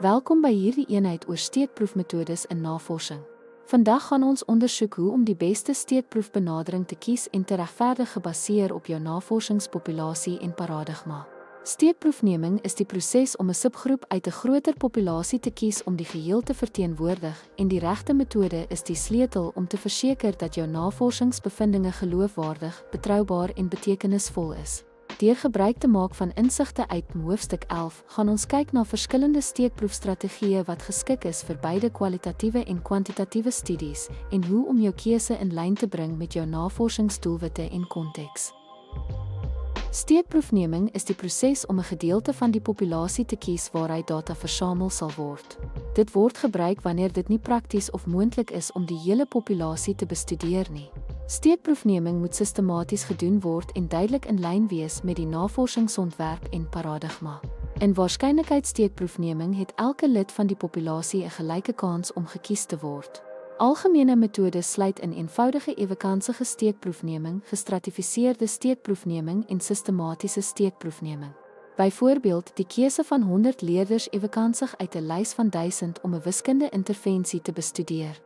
Welkom by hierdie eenheid oor steekproefmetodes in navorsing. Vandag gaan ons ondersoek hoe om die beste steekproefbenadering te kies en te regverdig gebaseer op jou navorsingspopulasie en paradigma. Steekproefneming is die proses om 'n subgroep uit 'n groter populasie te kies om die geheel te verteenwoordig en die regte metode is die sleutel om te verseker dat jou navorsingsbevindinge geloofwaardig, betroubaar en betekenisvol is. Deur gebruik te maak van insigte uit hoofstuk 11, gaan ons kyk na verskillende steekproefstrategieë wat geskik is vir beide kwalitatiewe en kwantitatiewe studies en hoe om jou keuse in lyn te bring met jou navorsingsdoelwitte en konteks. Steekproefneming is die proses om 'n gedeelte van die populasie te kies waaruit data versamel sal word. Dit word gebruik wanneer dit nie prakties of moontlik is om die hele populasie te bestudeer nie. Steekproefneming moet sistematies gedoen word en duidelik in lyn wees met die navorsingsontwerp en paradigma. In waarskynlikheidssteekproefneming het elke lid van die populasie 'n gelyke kans om gekies te word. Algemene metodes sluit in eenvoudige ewekansige steekproefneming, gestratifiseerde steekproefneming en sistematiese steekproefneming. Byvoorbeeld, die keuse van 100 leerders ewekansig uit 'n lys van 1000 om 'n wiskundige intervensie te bestudeer.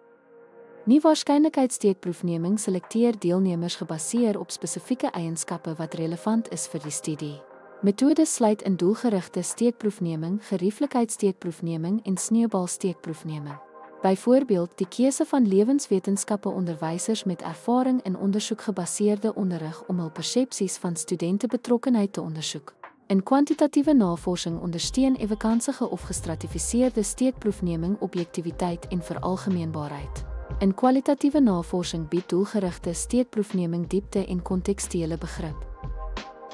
Nie-waarskynlikheidssteekproefneming selekteer deelnemers gebaseer op spesifieke eienskappe wat relevant is vir die studie. Metodes sluit in doelgerigte steekproefneming, gerieflikheidssteekproefneming en sneeubalsteekproefneming. Byvoorbeeld, die keuse van lewenswetenskappe onderwysers met ervaring in ondersoekgebaseerde onderrig om hul persepsies van studentebetrokkenheid te ondersoek. In kwantitatiewe navorsing ondersteun ewekansige of gestratifiseerde steekproefneming objektiwiteit en veralgemeenbaarheid. In kwalitatiewe navorsing bied doelgerigte steekproefneming diepte en kontekstuele begrip.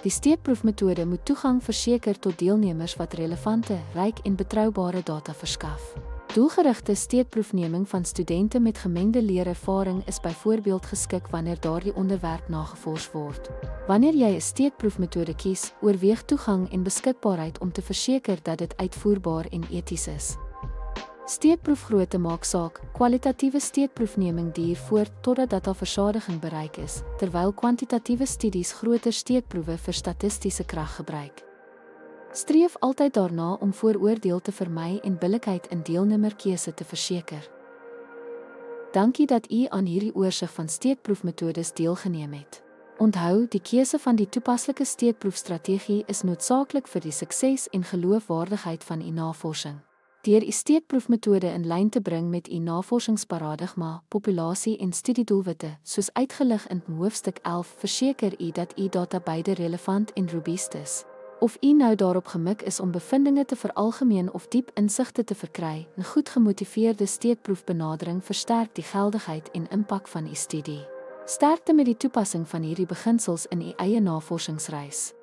Die steekproefmetode moet toegang verseker tot deelnemers wat relevante, ryk en betroubare data verskaf. Doelgerigte steekproefneming van studente met gemengde leerervaring is byvoorbeeld geskik wanneer daardie onderwerp nagevors word. Wanneer jy 'n steekproefmetode kies, oorweeg toegang en beskikbaarheid om te verseker dat dit uitvoerbaar en eties is. Steekproefgrootte maak saak. Kwalitatiewe steekproefneming duur voort totdat dataversadiging bereik is, terwyl kwantitatiewe studies groter steekproewe vir statistiese krag gebruik. Streef altyd daarna om vooroordeel te vermy en billikheid in deelnemerkeuse te verseker. Dankie dat u aan hierdie oorsig van steekproefmetodes deelgeneem het. Onthou, die keuse van die toepaslike steekproefstrategie is noodsaaklik vir die sukses en geloofwaardigheid van u navorsing. Deur u steekproefmetode in lyn te bring met u navorsingsparadigma, populasie en studiedoelwitte, soos uitgelig in hoofstuk 11, verseker u dat u data beide relevant en robuust is. Of u nou daarop gemik is om bevindinge te veralgemeen of diep insigte te verkry, 'n goed gemotiveerde steekproefbenadering versterk die geldigheid en impak van u studie. Sterkte met die toepassing van hierdie beginsels in u eie navorsingsreis.